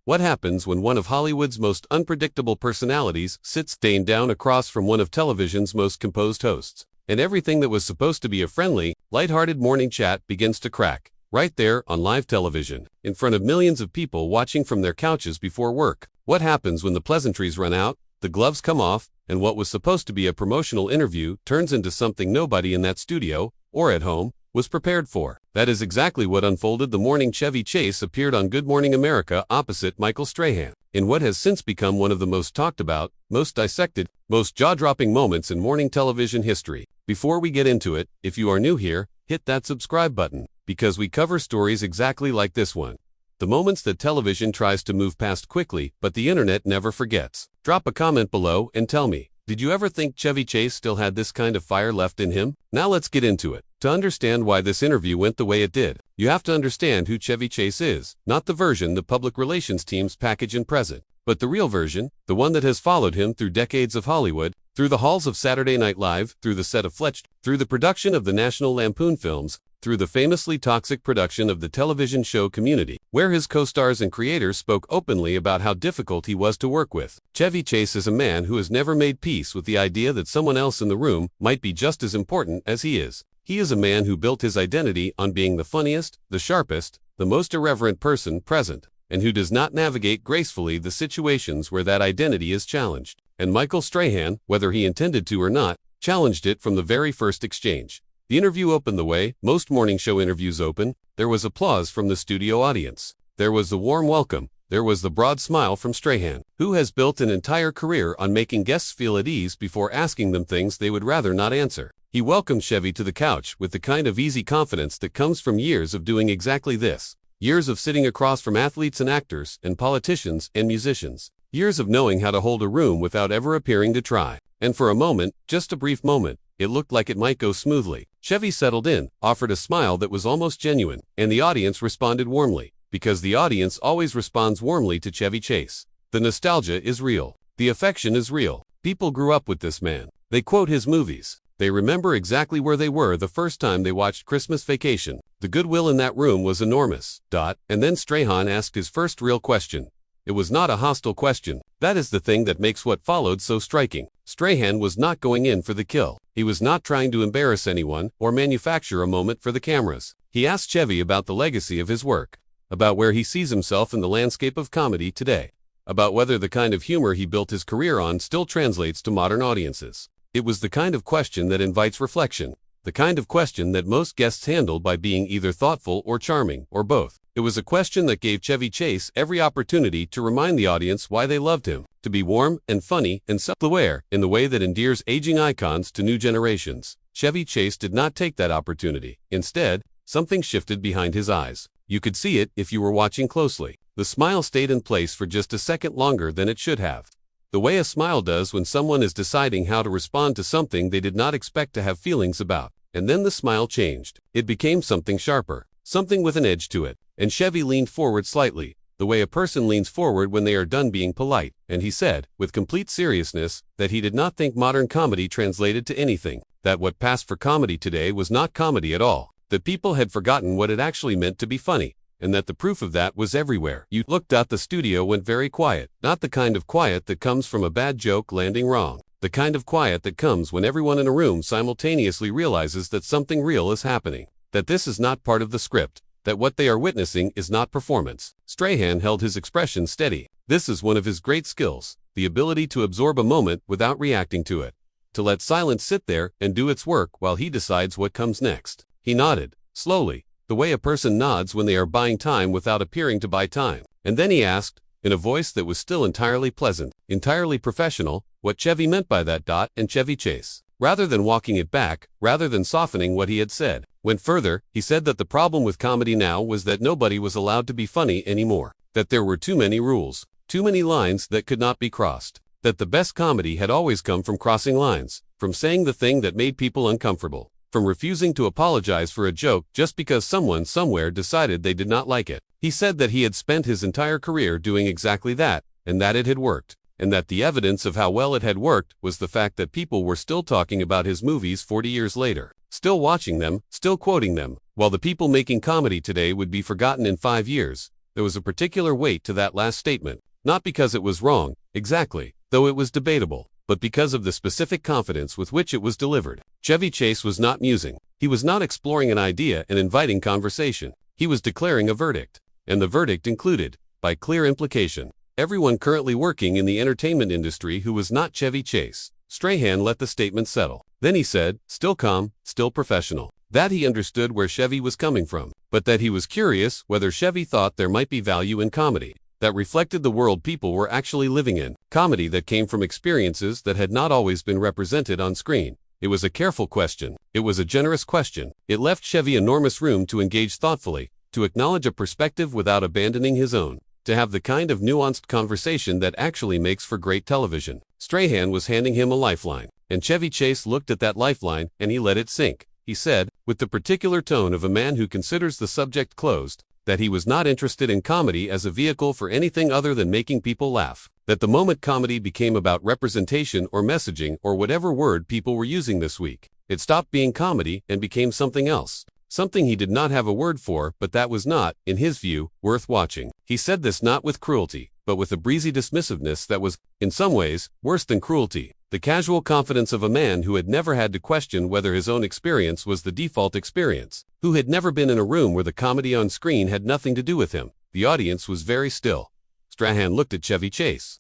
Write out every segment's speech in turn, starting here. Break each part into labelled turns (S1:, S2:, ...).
S1: What happens when one of Hollywood's most unpredictable personalities sits stained down across from one of television's most composed hosts, and everything that was supposed to be a friendly, lighthearted morning chat begins to crack, right there on live television, in front of millions of people watching from their couches before work? What happens when the pleasantries run out, the gloves come off, and what was supposed to be a promotional interview turns into something nobody in that studio, or at home, was prepared for? That is exactly what unfolded the morning Chevy Chase appeared on Good Morning America opposite Michael Strahan, in what has since become one of the most talked about, most dissected, most jaw-dropping moments in morning television history. Before we get into it, if you are new here, hit that subscribe button, because we cover stories exactly like this one. The moments that television tries to move past quickly, but the internet never forgets. Drop a comment below and tell me, did you ever think Chevy Chase still had this kind of fire left in him? Now let's get into it. To understand why this interview went the way it did, you have to understand who Chevy Chase is, not the version the public relations teams package and present, but the real version, the one that has followed him through decades of Hollywood, through the halls of Saturday Night Live, through the set of Fletched, through the production of the National Lampoon films, through the famously toxic production of the television show Community, where his co-stars and creators spoke openly about how difficult he was to work with. Chevy Chase is a man who has never made peace with the idea that someone else in the room might be just as important as he is. He is a man who built his identity on being the funniest, the sharpest, the most irreverent person present, and who does not navigate gracefully the situations where that identity is challenged. And Michael Strahan, whether he intended to or not, challenged it from the very first exchange. The interview opened the way most morning show interviews open. There was applause from the studio audience. There was the warm welcome. There was the broad smile from Strahan, who has built an entire career on making guests feel at ease before asking them things they would rather not answer. He welcomed Chevy to the couch with the kind of easy confidence that comes from years of doing exactly this. Years of sitting across from athletes and actors and politicians and musicians. Years of knowing how to hold a room without ever appearing to try. And for a moment, just a brief moment, it looked like it might go smoothly. Chevy settled in, offered a smile that was almost genuine, and the audience responded warmly, because the audience always responds warmly to Chevy Chase. The nostalgia is real. The affection is real. People grew up with this man. They quote his movies. They remember exactly where they were the first time they watched Christmas Vacation. The goodwill in that room was enormous. And then Strahan asked his first real question. It was not a hostile question. That is the thing that makes what followed so striking. Strahan was not going in for the kill. He was not trying to embarrass anyone or manufacture a moment for the cameras. He asked Chevy about the legacy of his work, about where he sees himself in the landscape of comedy today, about whether the kind of humor he built his career on still translates to modern audiences. It was the kind of question that invites reflection, the kind of question that most guests handle by being either thoughtful or charming, or both. It was a question that gave Chevy Chase every opportunity to remind the audience why they loved him, to be warm and funny and self-aware in the way that endears aging icons to new generations. Chevy Chase did not take that opportunity. Instead, something shifted behind his eyes. You could see it if you were watching closely. The smile stayed in place for just a second longer than it should have. The way a smile does when someone is deciding how to respond to something they did not expect to have feelings about. And then the smile changed. It became something sharper, something with an edge to it. And Chevy leaned forward slightly, the way a person leans forward when they are done being polite, and he said, with complete seriousness, that he did not think modern comedy translated to anything, that what passed for comedy today was not comedy at all, that people had forgotten what it actually meant to be funny, and that the proof of that was everywhere. You looked out. The studio went very quiet, not the kind of quiet that comes from a bad joke landing wrong, the kind of quiet that comes when everyone in a room simultaneously realizes that something real is happening, that this is not part of the script, that what they are witnessing is not performance. Strahan held his expression steady. This is one of his great skills, the ability to absorb a moment without reacting to it, to let silence sit there and do its work while he decides what comes next. He nodded, slowly, the way a person nods when they are buying time without appearing to buy time. And then he asked, in a voice that was still entirely pleasant, entirely professional, what Chevy meant by that. And Chevy Chase, rather than walking it back, rather than softening what he had said, went further. He said that the problem with comedy now was that nobody was allowed to be funny anymore, that there were too many rules, too many lines that could not be crossed, that the best comedy had always come from crossing lines, from saying the thing that made people uncomfortable, from refusing to apologize for a joke just because someone somewhere decided they did not like it. He said that he had spent his entire career doing exactly that, and that it had worked, and that the evidence of how well it had worked was the fact that people were still talking about his movies 40 years later, still watching them, still quoting them, while the people making comedy today would be forgotten in 5 years, There was a particular weight to that last statement, not because it was wrong, exactly, though it was debatable, but because of the specific confidence with which it was delivered. Chevy Chase was not musing. He was not exploring an idea and inviting conversation. He was declaring a verdict. And the verdict included, by clear implication, everyone currently working in the entertainment industry who was not Chevy Chase. Strahan let the statement settle. Then he said, still calm, still professional, that he understood where Chevy was coming from, but that he was curious whether Chevy thought there might be value in comedy that reflected the world people were actually living in, comedy that came from experiences that had not always been represented on screen. It was a careful question. It was a generous question. It left Chevy enormous room to engage thoughtfully, to acknowledge a perspective without abandoning his own, to have the kind of nuanced conversation that actually makes for great television. Strahan was handing him a lifeline, and Chevy Chase looked at that lifeline and he let it sink. He said, with the particular tone of a man who considers the subject closed, that he was not interested in comedy as a vehicle for anything other than making people laugh. That the moment comedy became about representation or messaging or whatever word people were using this week, it stopped being comedy and became something else. Something he did not have a word for, but that was not, in his view, worth watching. He said this not with cruelty, but with a breezy dismissiveness that was, in some ways, worse than cruelty. The casual confidence of a man who had never had to question whether his own experience was the default experience, who had never been in a room where the comedy on screen had nothing to do with him. The audience was very still. Strahan looked at Chevy Chase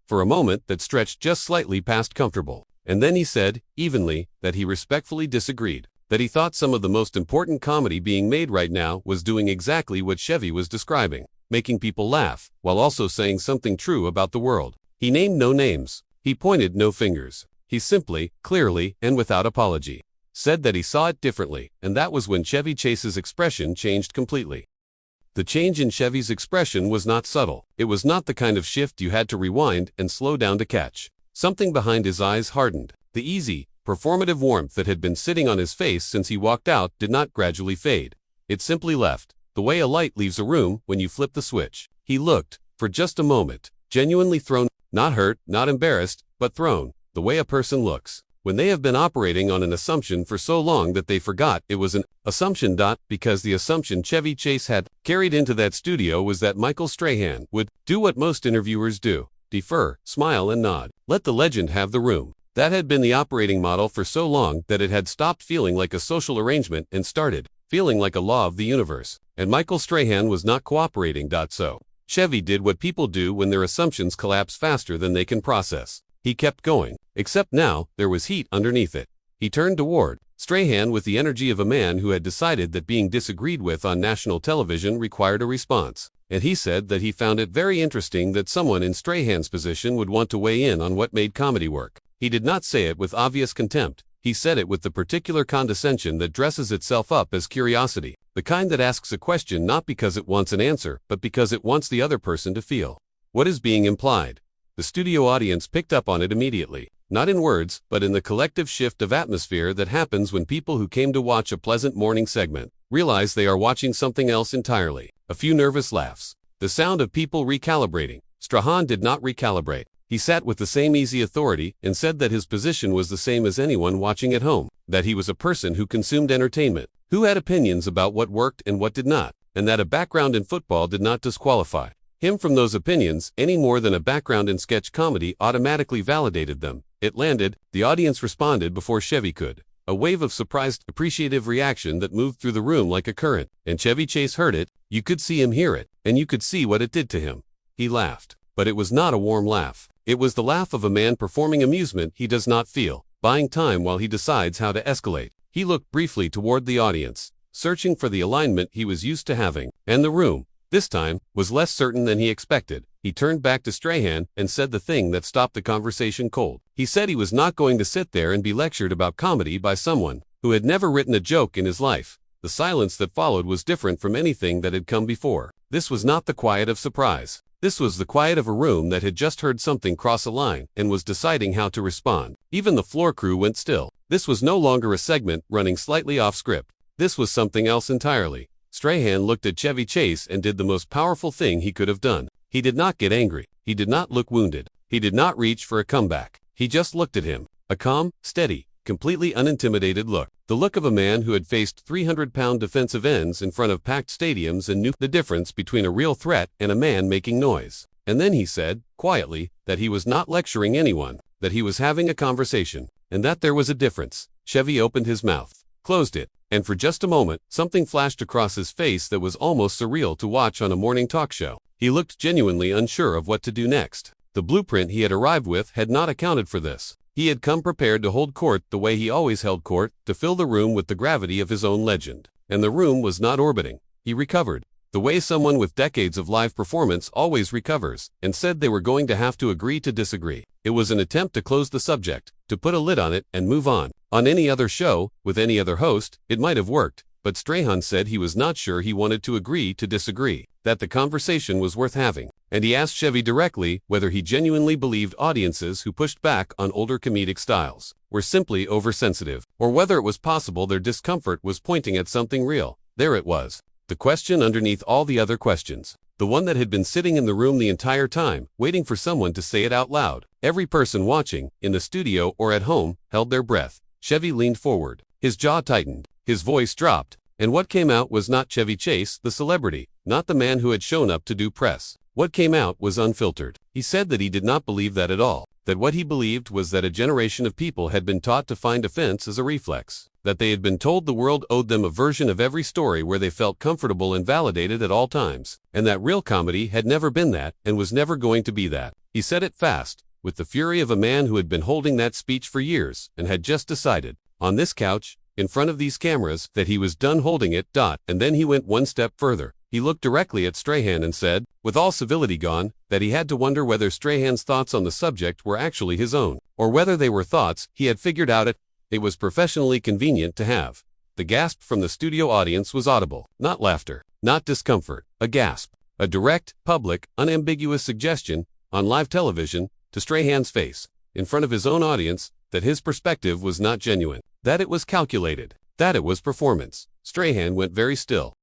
S1: for a moment that stretched just slightly past comfortable, and then he said, evenly, that he respectfully disagreed, that he thought some of the most important comedy being made right now was doing exactly what Chevy was describing, making people laugh, while also saying something true about the world. He named no names. He pointed no fingers. He simply, clearly, and without apology, said that he saw it differently, and that was when Chevy Chase's expression changed completely. The change in Chevy's expression was not subtle. It was not the kind of shift you had to rewind and slow down to catch. Something behind his eyes hardened. The easy, performative warmth that had been sitting on his face since he walked out did not gradually fade. It simply left, the way a light leaves a room when you flip the switch. He looked, for just a moment, genuinely thrown, not hurt, not embarrassed, but thrown, the way a person looks when they have been operating on an assumption for so long that they forgot it was an assumption. Because the assumption Chevy Chase had carried into that studio was that Michael Strahan would do what most interviewers do: defer, smile, and nod. Let the legend have the room. That had been the operating model for so long that it had stopped feeling like a social arrangement and started feeling like a law of the universe. And Michael Strahan was not cooperating. So Chevy did what people do when their assumptions collapse faster than they can process. He kept going, except now there was heat underneath it. He turned toward Strahan with the energy of a man who had decided that being disagreed with on national television required a response. And he said that he found it very interesting that someone in Strahan's position would want to weigh in on what made comedy work. He did not say it with obvious contempt. He said it with the particular condescension that dresses itself up as curiosity, the kind that asks a question not because it wants an answer, but because it wants the other person to feel what is being implied. The studio audience picked up on it immediately, not in words, but in the collective shift of atmosphere that happens when people who came to watch a pleasant morning segment realize they are watching something else entirely. A few nervous laughs. The sound of people recalibrating. Strahan did not recalibrate. He sat with the same easy authority and said that his position was the same as anyone watching at home, that he was a person who consumed entertainment, who had opinions about what worked and what did not, and that a background in football did not disqualify him from those opinions any more than a background in sketch comedy automatically validated them. It landed. The audience responded before Chevy could. A wave of surprised, appreciative reaction that moved through the room like a current, and Chevy Chase heard it. You could see him hear it, and you could see what it did to him. He laughed, but it was not a warm laugh. It was the laugh of a man performing amusement he does not feel, buying time while he decides how to escalate. He looked briefly toward the audience, searching for the alignment he was used to having, and the room, this time, was less certain than he expected. He turned back to Strahan and said the thing that stopped the conversation cold. He said he was not going to sit there and be lectured about comedy by someone who had never written a joke in his life. The silence that followed was different from anything that had come before. This was not the quiet of surprise. This was the quiet of a room that had just heard something cross a line and was deciding how to respond. Even the floor crew went still. This was no longer a segment running slightly off script. This was something else entirely. Strahan looked at Chevy Chase and did the most powerful thing he could have done. He did not get angry. He did not look wounded. He did not reach for a comeback. He just looked at him. A calm, steady, completely unintimidated look. The look of a man who had faced 300-pound defensive ends in front of packed stadiums and knew the difference between a real threat and a man making noise. And then he said, quietly, that he was not lecturing anyone, that he was having a conversation, and that there was a difference. Chevy opened his mouth, closed it, and for just a moment, something flashed across his face that was almost surreal to watch on a morning talk show. He looked genuinely unsure of what to do next. The blueprint he had arrived with had not accounted for this. He had come prepared to hold court the way he always held court, to fill the room with the gravity of his own legend. And the room was not orbiting. He recovered, the way someone with decades of live performance always recovers, and said they were going to have to agree to disagree. It was an attempt to close the subject, to put a lid on it and move on. On any other show, with any other host, it might have worked, but Strahan said he was not sure he wanted to agree to disagree, that the conversation was worth having. And he asked Chevy directly whether he genuinely believed audiences who pushed back on older comedic styles were simply oversensitive, or whether it was possible their discomfort was pointing at something real. There it was. The question underneath all the other questions. The one that had been sitting in the room the entire time, waiting for someone to say it out loud. Every person watching, in the studio or at home, held their breath. Chevy leaned forward. His jaw tightened. His voice dropped. And what came out was not Chevy Chase, the celebrity, not the man who had shown up to do press. What came out was unfiltered. He said that he did not believe that at all. That what he believed was that a generation of people had been taught to find offense as a reflex. That they had been told the world owed them a version of every story where they felt comfortable and validated at all times. And that real comedy had never been that, and was never going to be that. He said it fast, with the fury of a man who had been holding that speech for years, and had just decided, on this couch, in front of these cameras, that he was done holding it. And then he went one step further. He looked directly at Strahan and said, with all civility gone, that he had to wonder whether Strahan's thoughts on the subject were actually his own, or whether they were thoughts he had figured out it was professionally convenient to have. The gasp from the studio audience was audible, not laughter, not discomfort, a gasp, a direct, public, unambiguous suggestion, on live television, to Strahan's face, in front of his own audience, that his perspective was not genuine, that it was calculated, that it was performance. Strahan went very still.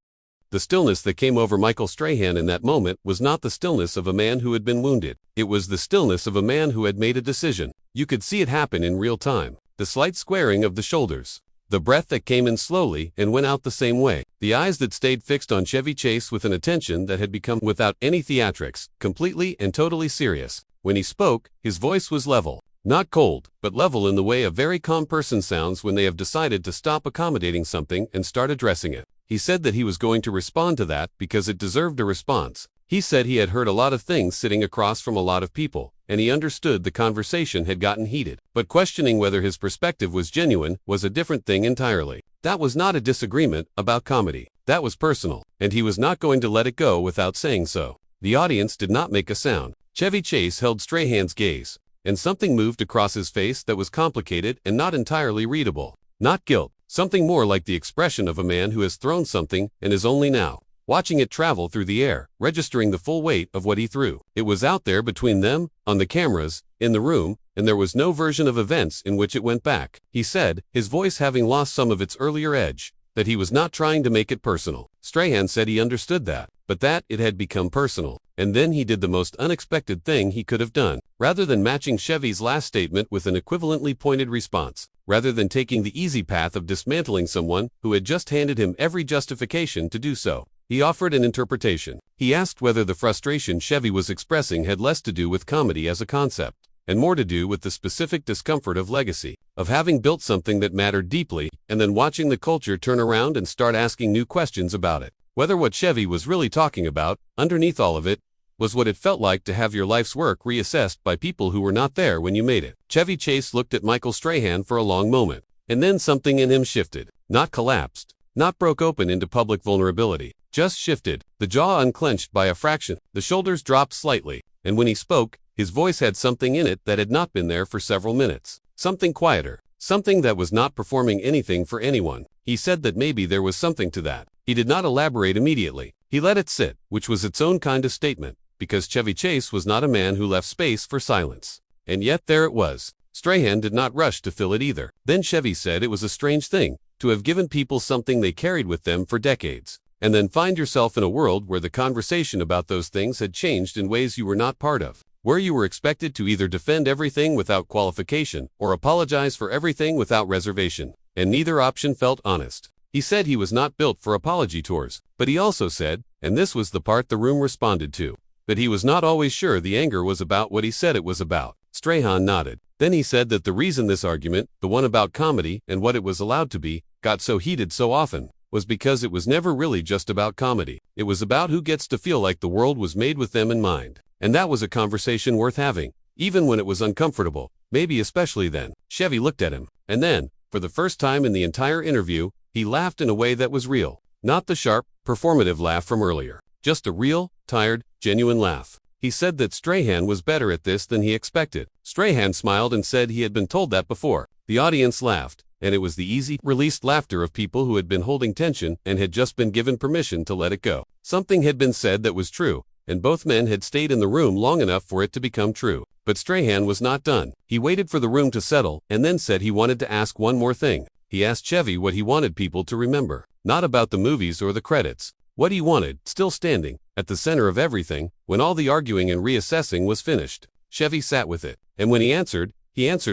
S1: The stillness that came over Michael Strahan in that moment was not the stillness of a man who had been wounded. It was the stillness of a man who had made a decision. You could see it happen in real time. The slight squaring of the shoulders. The breath that came in slowly and went out the same way. The eyes that stayed fixed on Chevy Chase with an attention that had become, without any theatrics, completely and totally serious. When he spoke, his voice was level. Not cold, but level in the way a very calm person sounds when they have decided to stop accommodating something and start addressing it. He said that he was going to respond to that because it deserved a response. He said he had heard a lot of things sitting across from a lot of people, and he understood the conversation had gotten heated. But questioning whether his perspective was genuine was a different thing entirely. That was not a disagreement about comedy. That was personal, and he was not going to let it go without saying so. The audience did not make a sound. Chevy Chase held Strahan's gaze, and something moved across his face that was complicated and not entirely readable. Not guilt, something more like the expression of a man who has thrown something and is only now watching it travel through the air, registering the full weight of what he threw. It was out there between them, on the cameras, in the room, and there was no version of events in which it went back. He said, his voice having lost some of its earlier edge, that he was not trying to make it personal. Strahan said he understood that, but that it had become personal. And then he did the most unexpected thing he could have done. Rather than matching Chevy's last statement with an equivalently pointed response, rather than taking the easy path of dismantling someone who had just handed him every justification to do so, he offered an interpretation. He asked whether the frustration Chevy was expressing had less to do with comedy as a concept, and more to do with the specific discomfort of legacy, of having built something that mattered deeply, and then watching the culture turn around and start asking new questions about it. Whether what Chevy was really talking about, underneath all of it, was what it felt like to have your life's work reassessed by people who were not there when you made it. Chevy Chase looked at Michael Strahan for a long moment, and then something in him shifted, not collapsed, not broke open into public vulnerability, just shifted, the jaw unclenched by a fraction, the shoulders dropped slightly, and when he spoke, his voice had something in it that had not been there for several minutes. Something quieter, something that was not performing anything for anyone. He said that maybe there was something to that. He did not elaborate immediately. He let it sit, which was its own kind of statement, because Chevy Chase was not a man who left space for silence. And yet there it was. Strahan did not rush to fill it either. Then Chevy said it was a strange thing, to have given people something they carried with them for decades, and then find yourself in a world where the conversation about those things had changed in ways you were not part of. where you were expected to either defend everything without qualification or apologize for everything without reservation, and neither option felt honest. He said he was not built for apology tours, but he also said, and this was the part the room responded to, that he was not always sure the anger was about what he said it was about. Strahan nodded. Then he said that the reason this argument, the one about comedy and what it was allowed to be, got so heated so often, was because it was never really just about comedy. It was about who gets to feel like the world was made with them in mind. And that was a conversation worth having, even when it was uncomfortable, maybe especially then. Chevy looked at him, and then, for the first time in the entire interview, he laughed in a way that was real. Not the sharp, performative laugh from earlier. Just a real, tired, genuine laugh. He said that Strahan was better at this than he expected. Strahan smiled and said he had been told that before. The audience laughed, and it was the easy, released laughter of people who had been holding tension and had just been given permission to let it go. Something had been said that was true, and both men had stayed in the room long enough for it to become true. But Strahan was not done. He waited for the room to settle and then said he wanted to ask one more thing. He asked Chevy what he wanted people to remember. Not about the movies or the credits. What he wanted, still standing, at the center of everything, when all the arguing and reassessing was finished. Chevy sat with it, and when he answered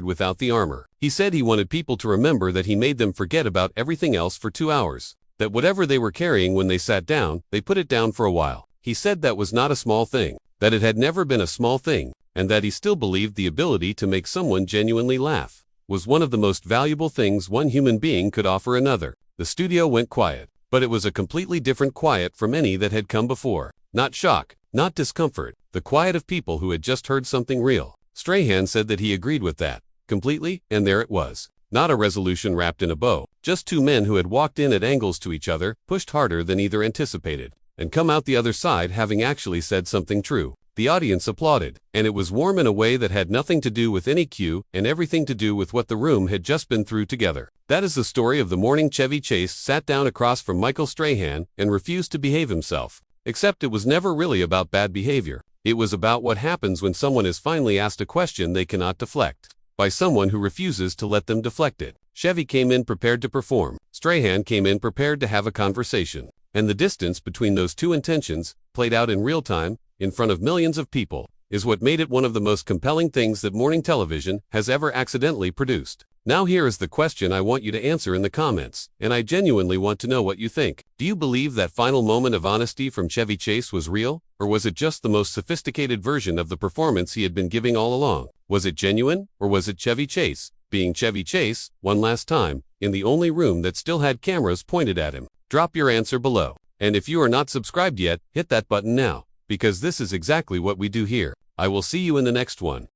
S1: without the armor. He said he wanted people to remember that he made them forget about everything else for 2 hours. That whatever they were carrying when they sat down, they put it down for a while. He said that was not a small thing, that it had never been a small thing, and that he still believed the ability to make someone genuinely laugh was one of the most valuable things one human being could offer another. The studio went quiet. But it was a completely different quiet from any that had come before. Not shock, not discomfort, the quiet of people who had just heard something real. Strahan said that he agreed with that, completely, and there it was. Not a resolution wrapped in a bow, just two men who had walked in at angles to each other, pushed harder than either anticipated, and come out the other side having actually said something true. The audience applauded, and it was warm in a way that had nothing to do with any cue and everything to do with what the room had just been through together. That is the story of the morning Chevy Chase sat down across from Michael Strahan and refused to behave himself. Except it was never really about bad behavior. It was about what happens when someone is finally asked a question they cannot deflect, by someone who refuses to let them deflect it. Chevy came in prepared to perform. Strahan came in prepared to have a conversation. And the distance between those two intentions, played out in real time, in front of millions of people, is what made it one of the most compelling things that morning television has ever accidentally produced. Now here is the question I want you to answer in the comments, and I genuinely want to know what you think. Do you believe that final moment of honesty from Chevy Chase was real, or was it just the most sophisticated version of the performance he had been giving all along? Was it genuine, or was it Chevy Chase, being Chevy Chase, one last time, in the only room that still had cameras pointed at him? Drop your answer below. And if you are not subscribed yet, hit that button now, because this is exactly what we do here. I will see you in the next one.